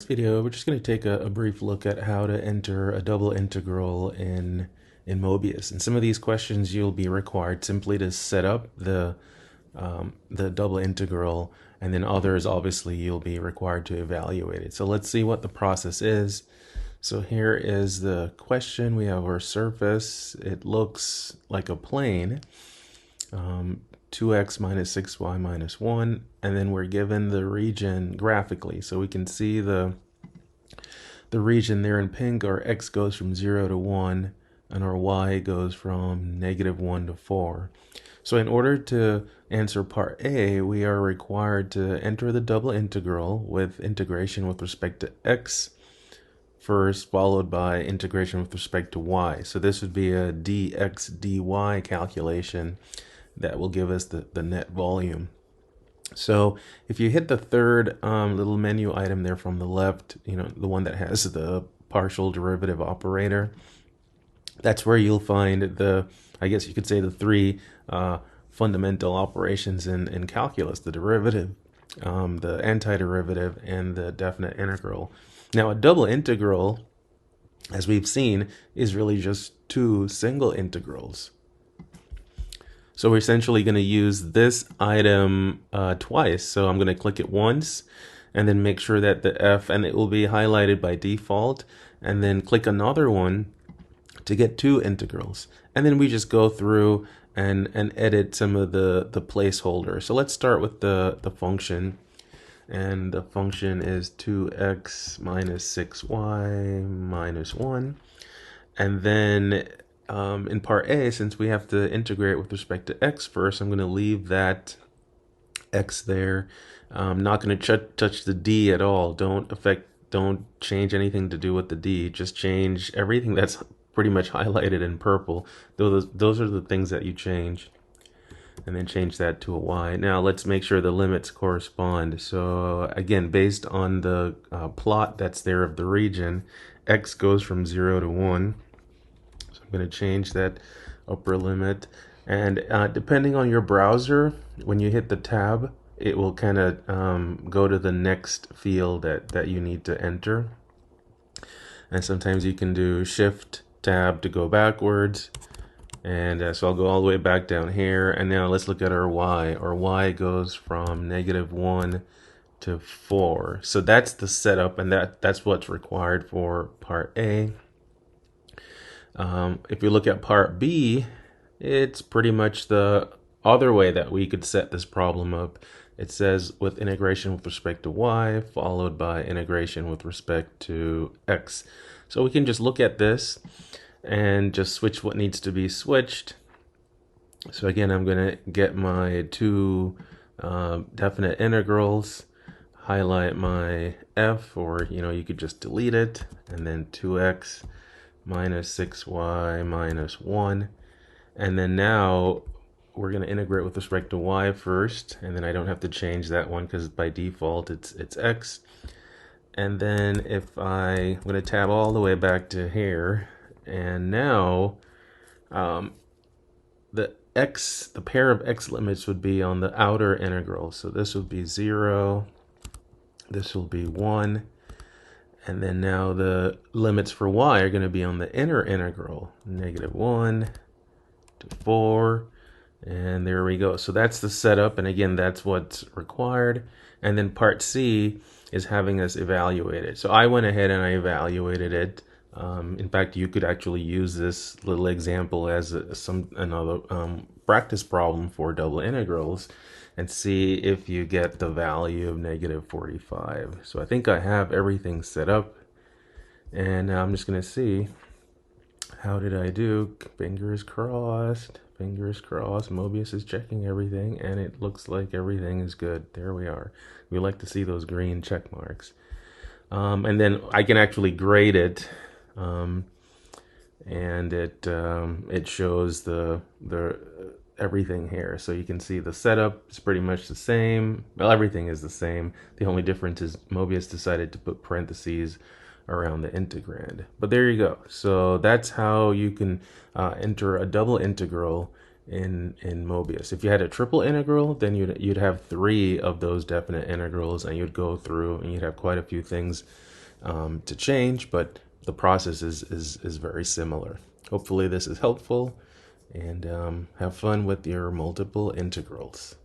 Video, we're just going to take a brief look at how to enter a double integral in Mobius. And some of these questions you'll be required simply to set up the double integral, and then others obviously you'll be required to evaluate it. So let's see what the process is. So here is the question. We have our surface. It looks like a plane. 2x minus 6y minus 1, and then we're given the region graphically. So we can see the region there in pink. Our x goes from 0 to 1, and our y goes from -1 to 4. So in order to answer part A, we are required to enter the double integral with integration with respect to x first, followed by integration with respect to y. So this would be a dx dy calculation that will give us the net volume. So if you hit the third little menu item there from the left, the one that has the partial derivative operator, that's where you'll find I guess you could say the three fundamental operations in calculus: the derivative, the antiderivative, and the definite integral. Now, a double integral, as we've seen, is really just two single integrals. So we're essentially going to use this item twice. So I'm going to click it once and then make sure that the F, and it will be highlighted by default, and then click another one to get two integrals. And then we just go through and edit some of the placeholders. So let's start with the function. And the function is 2x minus 6y minus 1. And then in part A, since we have to integrate with respect to x first, I'm going to leave that x there. I'm not going to touch the d at all. Don't change anything to do with the d. Just change everything that's pretty much highlighted in purple. Those are the things that you change. And then change that to a y. Now let's make sure the limits correspond. So again, based on the plot that's there of the region, x goes from 0 to 1. I'm going to change that upper limit, and depending on your browser, when you hit the tab, it will kind of go to the next field that you need to enter. And sometimes you can do shift tab to go backwards, and so I'll go all the way back down here. And now let's look at our y. Our y goes from -1 to 4. So that's the setup, and that's what's required for part A. If you look at part B, it's pretty much the other way that we could set this problem up. It says with integration with respect to y, followed by integration with respect to x. So we can just look at this and just switch what needs to be switched. So again, I'm going to get my two definite integrals, highlight my f, or you could just delete it, and then 2x minus 6y minus 1. And then now we're going to integrate with respect to y first, and then I don't have to change that one because by default it's x. And then I'm going to tab all the way back to here, and now the pair of x limits would be on the outer integral. So this would be 0, this will be 1. And then now the limits for y are going to be on the inner integral, -1 to 4. And there we go. So that's the setup. And again, that's what's required. And then part C is having us evaluate it. So I went ahead and I evaluated it. In fact, you could actually use this little example as another practice problem for double integrals and see if you get the value of -45. So I think I have everything set up, and now I'm just going to see how did I do. Fingers crossed. Fingers crossed. Mobius is checking everything, and it looks like everything is good. There we are. We like to see those green check marks. And then I can actually grade it, and it shows the everything here. So you can see the setup is pretty much the same. Well, everything is the same. The only difference is Mobius decided to put parentheses around the integrand. But there you go. So that's how you can enter a double integral in Mobius. If you had a triple integral, then you'd have three of those definite integrals, and you'd go through and you'd have quite a few things to change, but the process is very similar. Hopefully this is helpful, and have fun with your multiple integrals.